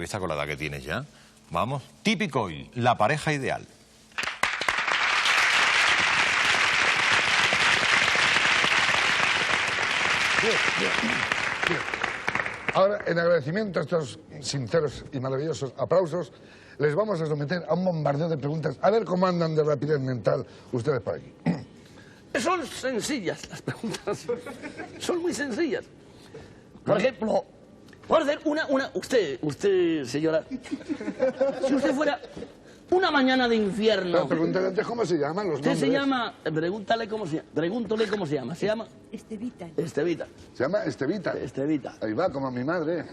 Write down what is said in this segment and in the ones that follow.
Está con la edad que tienes ya. Vamos. Típico Oil, la pareja ideal. Bien. Ahora, en agradecimiento a estos sinceros y maravillosos aplausos, les vamos a someter a un bombardeo de preguntas. A ver cómo andan de rapidez mental ustedes por aquí. Son sencillas las preguntas. Son muy sencillas. Por ejemplo, por hacer usted, señora, si usted fuera una mañana de infierno... Pero pregúntale antes cómo se llaman los Usted nombres. se llama... Pregúntale cómo se llama. Pregúntale cómo se llama. Se llama... Estevita. Estevita. Se llama Estevita. Estevita. Ahí va, como mi madre.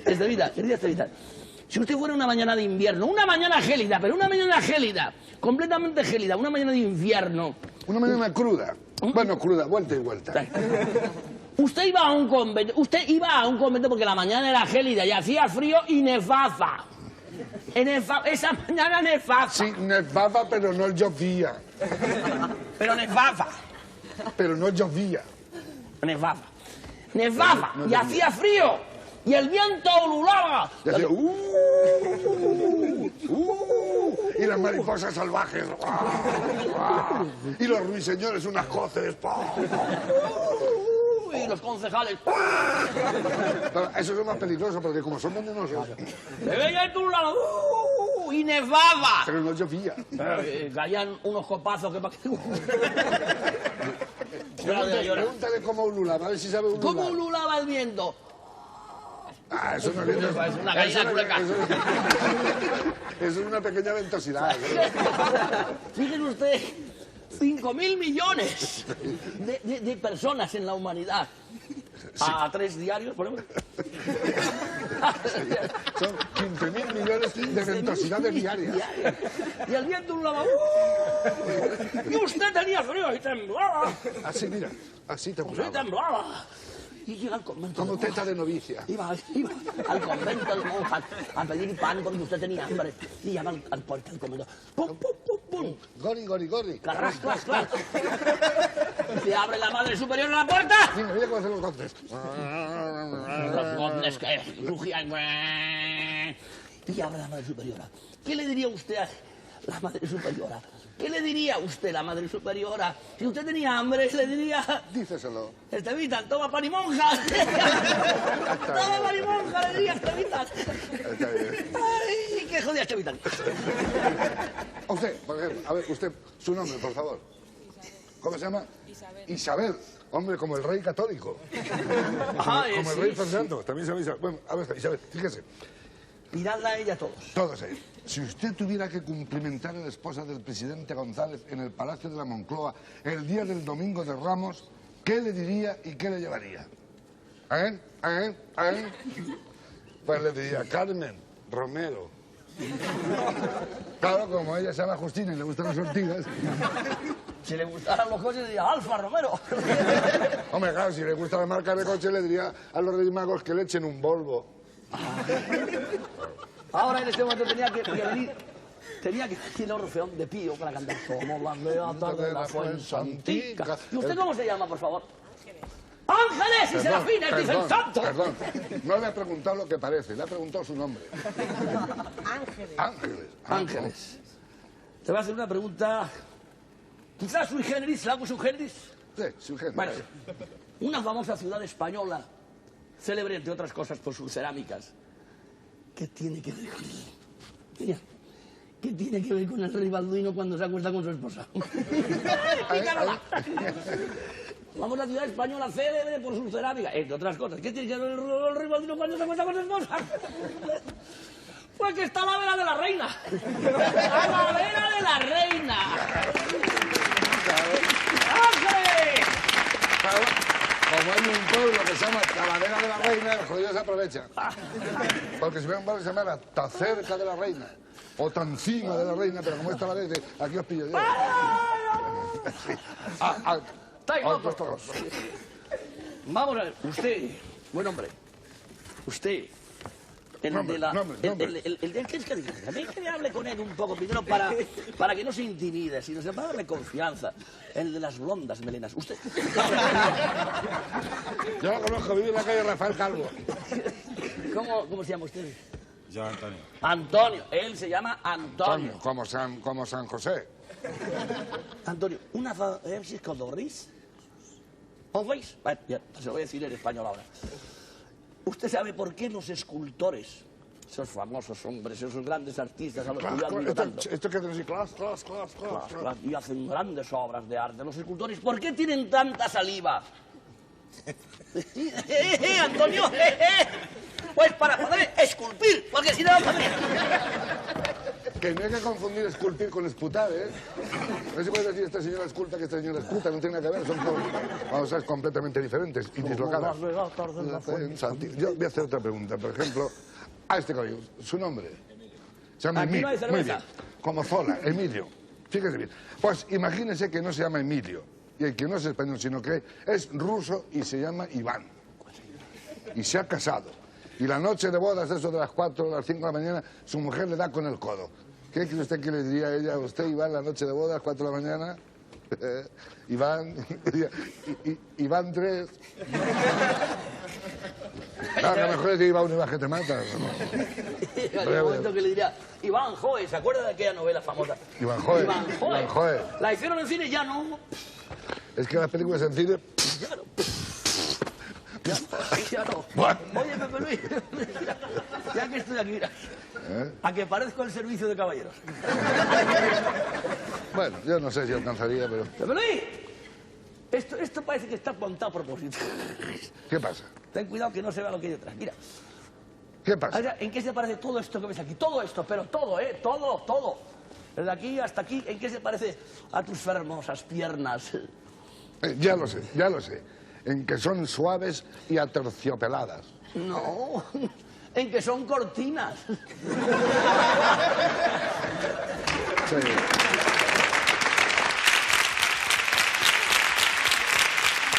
Estevita, querida Estevita. Si usted fuera una mañana de invierno, una mañana gélida, pero una mañana gélida, completamente gélida, una mañana de invierno... Una mañana cruda. Bueno, cruda, vuelta y vuelta. Usted iba a un convento porque la mañana era gélida y hacía frío y nevaba. Esa mañana nevaba. Sí, nevaba, pero no llovía. Pero nevaba. Pero no llovía. Nevaba. Nevaba y hacía frío. Y el viento ululaba. Y hacía, y las mariposas salvajes. Y los ruiseñores, unas coces. Y los concejales. Pero eso es lo más peligroso, porque como son venenosos. Se veía el ululaba. Y nevaba. Pero no llovía. Caían unos copazos que... Pregúntale cómo ululaba, a ver si sabe ulular. ¿Cómo ululaba el viento? Ah, eso no viene. Es una gallina cueca. Eso es una pequeña ventosidad. Fíjense usted, 5.000 millones de personas en la humanidad. Sí. A 3 diarios, por ejemplo. Son 15.000 millones de ventosidades diarias. Y el viento ululaba. Y usted tenía frío y temblaba. Así, mira, así temblaba. Usted temblaba. Y llega al convento. Como teta de novicia. Iba al convento de monjas a pedir pan porque usted tenía hambre. Y llama al puerta del convento. ¡Pum, pum, pum, pum! Gori, gori, gori. ¡Clas, clas, clas! Se abre la madre superior de la puerta. Mira, mira cómo hacen los goznes. Los goznes que rugían. Y abre la madre superiora. ¿Qué le diría usted a la madre superiora? ¿Qué le diría usted a la madre superiora? Si usted tenía hambre, le diría... Díceselo. Estevita, toma pan y monja. Toma pan y monja, le diría Estevita. Está bien. Ay, qué jodida Estevita. Usted, por ejemplo, a ver, usted, su nombre, por favor. ¿Cómo se llama? Isabel. Isabel. Hombre, como el rey católico. Como el rey Fernando. También se llama Isabel. Bueno, a ver, Isabel, fíjese. Miradla a ella todos. Todos ellos. Si usted tuviera que cumplimentar a la esposa del presidente González en el Palacio de la Moncloa el día del Domingo de Ramos, ¿qué le diría y qué le llevaría? Pues le diría, Carmen Romero. Claro, como ella se llama Justina y le gustan las ortigas. Si le gustaran los coches, diría Alfa Romero. Hombre, claro, si le gusta la marca de coche, le diría a los Reyes Magos que le echen un Volvo. Ahora en este momento tenía que venir el Orfeón de Pío para cantar Somos las beatas de la Fuensantica. ¿Y usted cómo se llama, por favor? ¡Ángeles y Serafines, dicen santo! Perdón, no le ha preguntado lo que parece, le ha preguntado su nombre. Ángeles. Ángeles. Ángeles. Te voy a hacer una pregunta... Quizás sui generis, ¿la hago sui generis? Sí, su gente. Bueno, una famosa ciudad española, célebre entre otras cosas por sus cerámicas. ¿Qué tiene que ver con él? Mira, ¿qué tiene que ver con el rey Balduino cuando se acuesta con su esposa? Vamos a la ciudad española célebre por sus cerámicas, entre otras cosas. ¿Qué tiene que ver el rey Balduino cuando se acuesta con su esposa? Pues que está a la vera de la reina. ¡A la vera de la reina! ¡Ángeles! Como hay un pueblo que se llama Talavera de la Reina, los judíos se aprovechan. Porque si hubiera un pueblo que se llamara tan cerca de la reina, o tan encima de la reina, pero como es Talavera, aquí os pillo yo. ¡Estáis locos todos! Vamos a ver, usted, buen hombre, usted, el de la... El que me hable con él un poco primero para que no se intimide, sino para darle confianza. El de las blondas melenas. Usted... Yo lo conozco, vive en la calle Rafael Calvo. ¿Cómo se llama usted? Yo, Antonio. Antonio. Él se llama Antonio. Como San José. Antonio, una faesis codoris. ¿Os veis? Bueno, ya, se lo voy a decir en español ahora. ¿Usted sabe por qué los escultores, esos famosos hombres, esos grandes artistas a los que yo admiro tanto, Esto que decir, claro, y hacen grandes obras de arte, los escultores, ¿por qué tienen tanta saliva? Antonio, pues para poder esculpir, porque si no, que no hay que confundir esculpir con esputar, ¿eh? No se puede decir esta señora esculta que esta señora esputa, no tiene nada que ver, son cosas completamente diferentes y dislocadas. Yo voy a hacer otra pregunta, por ejemplo, a este caballero, su nombre. Se llama Emilio. Muy bien. Como Zola, Emilio. Fíjese bien. Pues imagínese que no se llama Emilio, y que no es español, sino que es ruso y se llama Iván. Y se ha casado. Y la noche de bodas, eso de las 4 o las 5 de la mañana, su mujer le da con el codo. ¿Qué cree usted que le diría a ella? ¿A usted, Iván, la noche de bodas, 4 de la mañana? Iván, Iván 3. Claro, lo mejor es que Iván, Iván que te mata. Hay un momento que le diría, Iván Joe, ¿se acuerda de aquella novela famosa? Iván Joe. Iván Joe. La hicieron en cine, ya no. Es que las películas en cine... Ya no. Ya no. Oye, Pepe Luis, ya que estoy aquí, mira, a que parezco el servicio de caballeros. Bueno, yo no sé si alcanzaría, pero... Pepe Luis, esto parece que está montado a propósito. ¿Qué pasa? Ten cuidado que no se vea lo que hay detrás. Mira. ¿Qué pasa? ¿En qué se parece todo esto que ves aquí? Todo esto, pero todo, todo. Desde aquí hasta aquí, ¿en qué se parece a tus hermosas piernas? Ya lo sé. En que son suaves y aterciopeladas. No, en que son cortinas. Sí.